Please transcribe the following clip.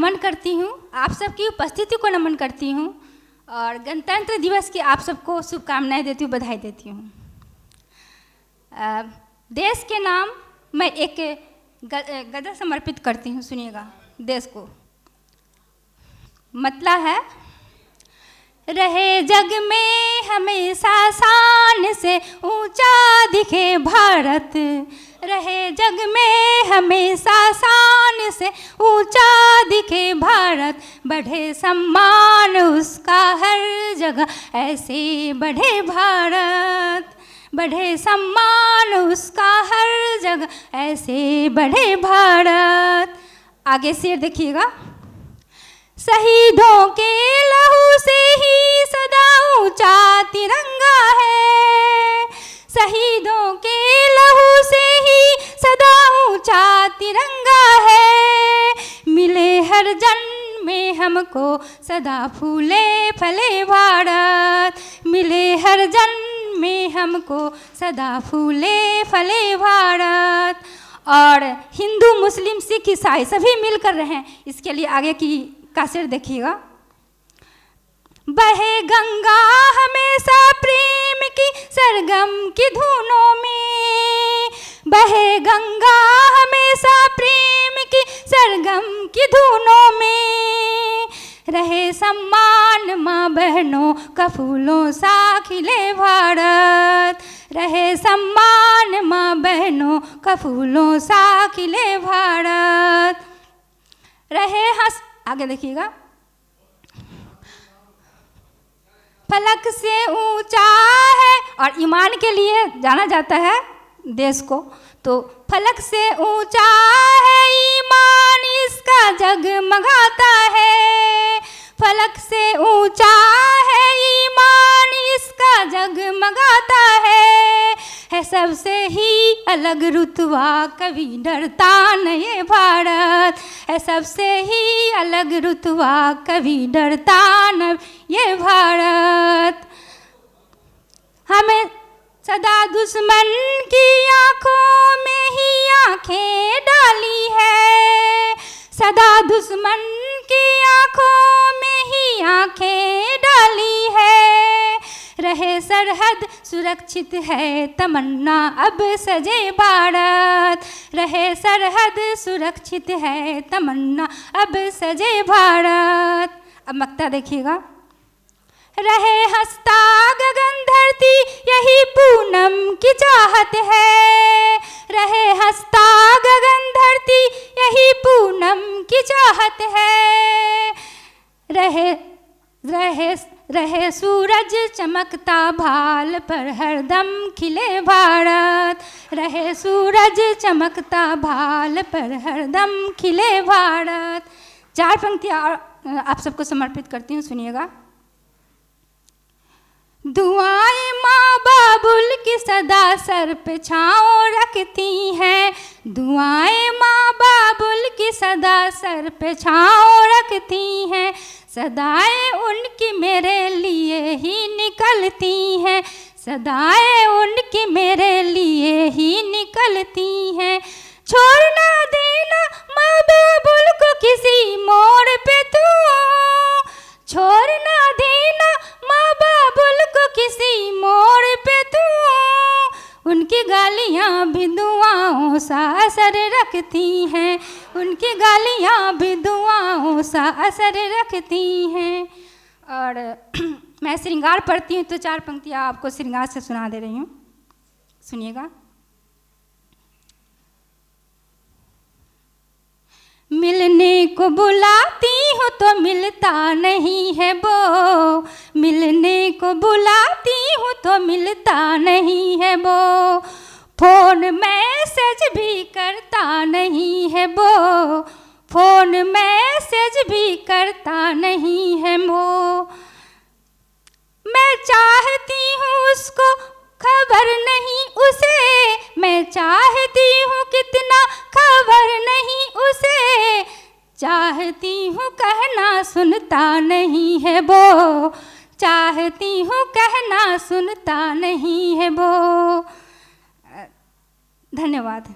नमन करती हूँ, आप सबकी उपस्थिति को नमन करती हूँ और गणतंत्र दिवस की आप सबको शुभकामनाएं देती हूँ, बधाई देती हूँ। देश के नाम मैं एक गज़ल समर्पित करती हूँ, सुनिएगा। देश को मतलब है, रहे जग में हमेशा शान से ऊंचा दिखे भारत, रहे जग में हमेशा शान से ऊंचा दिखे भारत, बढ़े सम्मान उसका हर जगह ऐसे बढ़े भारत, बढ़े सम्मान उसका हर जगह ऐसे बढ़े भारत। आगे शेर देखिएगा। शहीदों के लहू से ही सदा ऊंचा तिरंगा है, शहीदों के लहू से ही सदा ऊंचा तिरंगा है, मिले हर जन्म में हमको सदा फूले फले भारत, मिले हर जन्म में हमको सदा फूले फले भारत। और हिंदू मुस्लिम सिख ईसाई सभी मिलकर रहें, इसके लिए आगे की का शेर देखिएगा। बहे गंगा हमेशा प्रेम की सरगम की धुनों में, बहे गंगा हमेशा प्रेम की सरगम की धुनों में, रहे सम्मान माँ बहनों का फूलों सा खिले भारत, रहे सम्मान माँ बहनों का फूलों सा खिले भारत, रहे हंस। आगे देखिएगा। फलक से ऊंचा है, और ईमान के लिए जाना जाता है देश को, तो फलक से ऊंचा है ईमान इसका जगमगाता है, फलक से ऊंचा है ईमान इसका जगमगाता है सबसे ही अलग रुतबा कभी डरता न ये भारत, है सबसे ही अलग रुतबा कभी डरता न ये भारत। हमें सदा दुश्मन की आंखों में ही आंखें डाली है, सदा दुश्मन की आंखों में ही आंखें डाली है, रहे सरहद सुरक्षित है तमन्ना अब सजे भारत, रहे सरहद सुरक्षित है तमन्ना अब सजे भारत। अब मक्ता देखिएगा। रहे हंसता गगन धरती यही पूनम की चाहत है, रहे हंसता गगन धरती यही पूनम की चाहत है, रहे सूरज चमकता भाल पर हरदम खिले भारत, रहे सूरज चमकता भाल पर हरदम खिले भारत। 4 पंक्तियाँ आप सबको समर्पित करती हूँ, सुनिएगा। दुआएं माँ बाबुल की सदा सर पे छाँव रखती हैं, दुआएं माँ बाबुल की सदा सर पे छाँव रखती हैं, सदाएं उनकी मेरे लिए ही निकलती हैं, सदाएं उनकी मेरे लिए ही निकलती हैं। छोड़ ना देना माँ बाबुल को किसी मोड़ पे तू, छोड़ ना देना माँ बाबुल को किसी मोड़ पे तू, उनकी गालियाँ भी दुआओं सा असर रखती हैं, उनकी गालियाँ भी दुआओं सा असर रखती हैं। और मैं श्रृंगार पढ़ती हूँ तो 4 पंक्तियाँ आपको श्रृंगार से सुना दे रही हूँ, सुनिएगा। मिलने को बुलाती हूँ तो मिलता नहीं है वो, मिलने को बुलाती हूँ तो मिलता नहीं है वो, फोन मैसेज भी करता नहीं है वो, फोन मैसेज भी करता नहीं है वो, मैं चाहती हूँ उसको खबर नहीं उसे, मैं चाहती हूँ कितना खबर नहीं उसे, चाहती हूँ कहना सुनता नहीं है वो, चाहती हूँ कहना सुनता नहीं है वो। धन्यवाद।